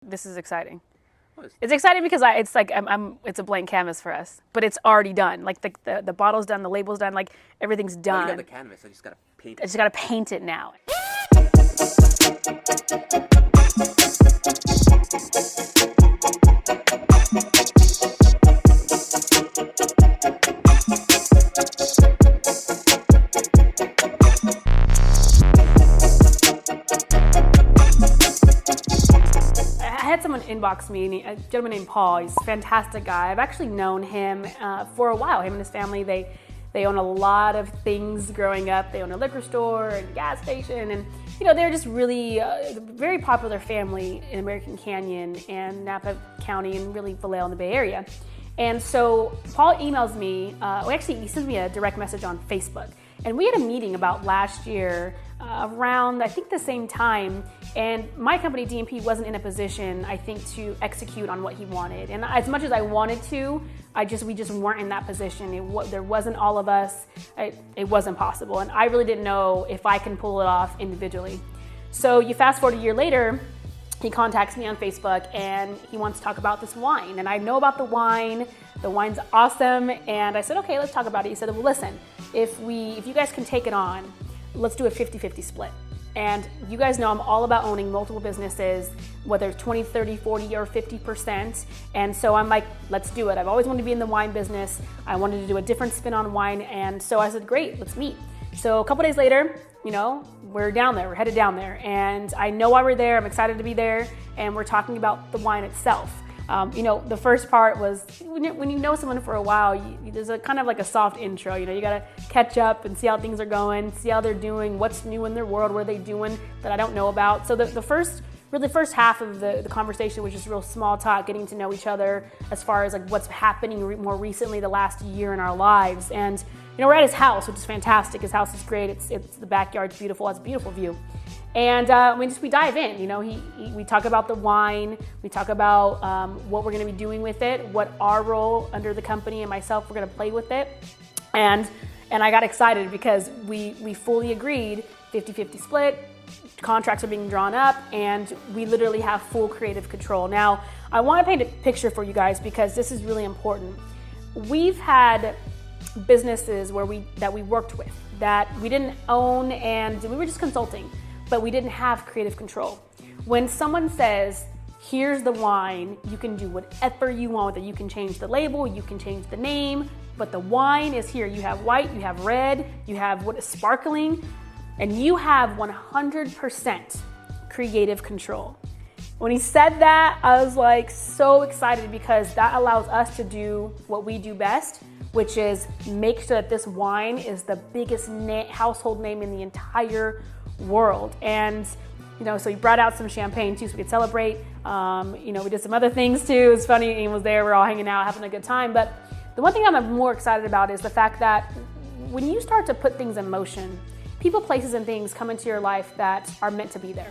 this is exciting. It's exciting because it's a blank canvas for us, but it's already done. Like the bottle's done, the label's done, like everything's done. You got the canvas, I just gotta paint it. I just gotta paint it now. I had someone inbox me, a gentleman named Paul. He's a fantastic guy. I've actually known him for a while. Him and his family, they own a lot of things growing up. They own a liquor store and gas station, and they're just really very popular family in American Canyon and Napa County and really Vallejo in the Bay Area. And so Paul emails me, he sends me a direct message on Facebook. And we had a meeting about last year around, I think, the same time. And my company, DMP, wasn't in a position, I think, to execute on what he wanted. And as much as I wanted to, we just weren't in that position. There wasn't all of us. It wasn't possible. And I really didn't know if I can pull it off individually. So you fast forward a year later, he contacts me on Facebook and he wants to talk about this wine. And I know about the wine. The wine's awesome. And I said, okay, let's talk about it. He said, well, listen, if you guys can take it on, let's do a 50-50 split. And you guys know I'm all about owning multiple businesses, whether it's 20, 30, 40, or 50%. And so I'm like, let's do it. I've always wanted to be in the wine business. I wanted to do a different spin on wine. And so I said, great, let's meet. So a couple days later, we're down there, we're headed down there. And I know why we're there, I'm excited to be there. And we're talking about the wine itself. The first part was when you know someone for a while, there's a kind of like a soft intro. You got to catch up and see how things are going, see how they're doing, what's new in their world, what are they doing that I don't know about. So the first half of the conversation was just real small talk, getting to know each other as far as like what's happening more recently the last year in our lives. And we're at his house, which is fantastic. His house is great. It's the backyard's beautiful. It has a beautiful view. And we dive in. We talk about the wine. We talk about what we're going to be doing with it, what our role under the company and myself we're going to play with it. And I got excited because we fully agreed, 50-50 split. Contracts are being drawn up, and we literally have full creative control. Now, I want to paint a picture for you guys because this is really important. We've had businesses that we worked with that we didn't own, and we were just consulting, but we didn't have creative control. When someone says, here's the wine, you can do whatever you want with it. You can change the label, you can change the name, but the wine is here. You have white, you have red, you have what is sparkling, and you have 100% creative control. When he said that, I was like so excited because that allows us to do what we do best, which is make sure that this wine is the biggest household name in the entire world. And so he brought out some champagne too so we could celebrate. We did some other things too. It's funny, he was there, we're all hanging out, having a good time. But the one thing I'm more excited about is the fact that when you start to put things in motion, people, places, and things come into your life that are meant to be there.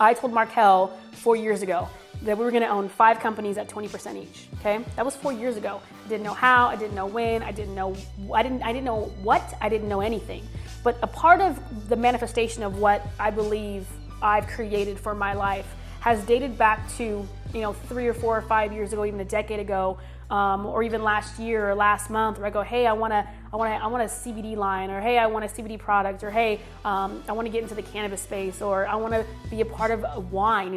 I told Markel 4 years ago that we were going to own 5 companies at 20% each. Okay, that was 4 years ago. I didn't know how, I didn't know when, I didn't know what, I didn't know anything. But a part of the manifestation of what I believe I've created for my life has dated back to 3 or 4 or 5 years ago, even a decade ago, or even last year or last month, where I go, hey, I want a CBD line, or hey, I want a CBD product, or hey, I want to get into the cannabis space, or I want to be a part of a wine.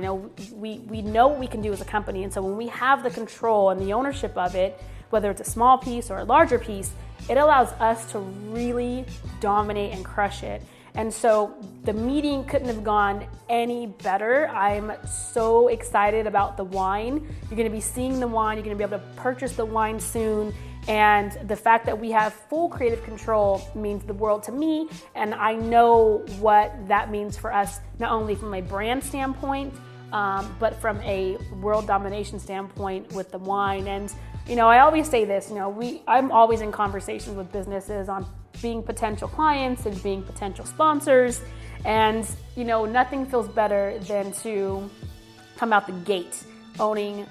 We know what we can do as a company, and so when we have the control and the ownership of it, whether it's a small piece or a larger piece, it allows us to really dominate and crush it. And so the meeting couldn't have gone any better. I'm so excited about the wine. You're going to be seeing the wine. You're going to be able to purchase the wine soon. And the fact that we have full creative control means the world to me. And I know what that means for us, not only from a brand standpoint, but from a world domination standpoint with the wine. And I always say this, I'm always in conversations with businesses on being potential clients and being potential sponsors. And, nothing feels better than to come out the gate owning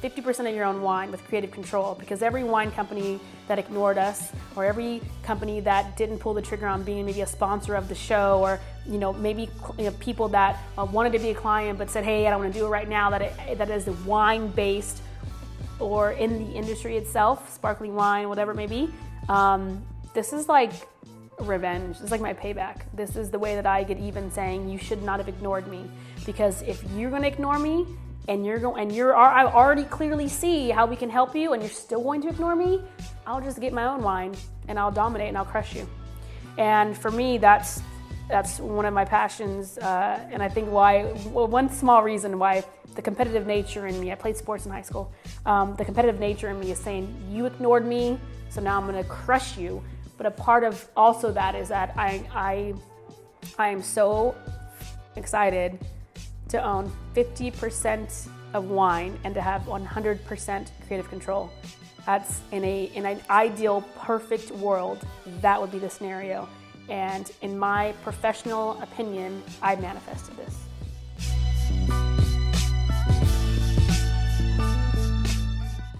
50% of your own wine with creative control, because every wine company that ignored us, or every company that didn't pull the trigger on being maybe a sponsor of the show, or maybe people that wanted to be a client but said, hey, I don't want to do it right now, that is wine based or in the industry itself, sparkling wine, whatever it may be. This is like revenge. This is like my payback. This is the way that I get even, saying you should not have ignored me, because if you're going to ignore me and I already clearly see how we can help you, and you're still going to ignore me, I'll just get my own wine and I'll dominate and I'll crush you. And for me, that's one of my passions, and I think one small reason why the competitive nature in me, I played sports in high school, the competitive nature in me is saying, you ignored me, so now I'm going to crush you. But a part of also that is that I am so excited to own 50% of wine and to have 100% creative control. That's in an ideal, perfect world, that would be the scenario. And in my professional opinion, I manifested it.